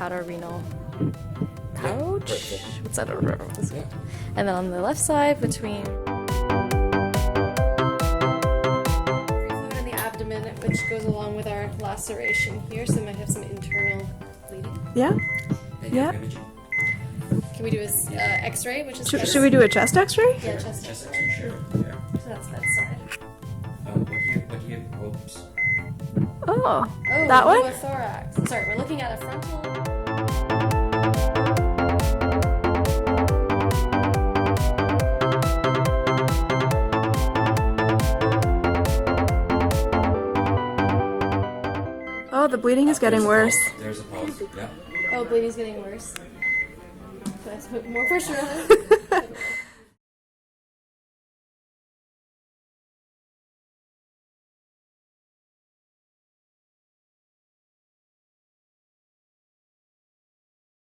hepatorenal pouch. Yeah. What's that? And Yeah. then on the left side, between fluid in the abdomen, which goes along with our laceration here, so they might have some internal bleeding. Yeah. Yeah. Can we do a X-ray, which is Should we do a chest X-ray? Yeah, chest Just X-ray. sure. Yeah. So that's that side. What here? Oops. Oh, Oh, that way? thorax. Sorry, we're looking at a frontal. Oh, the bleeding is getting worse. There's a pulse. Yeah. Oh, bleeding's getting worse. So let's put more pressure on it.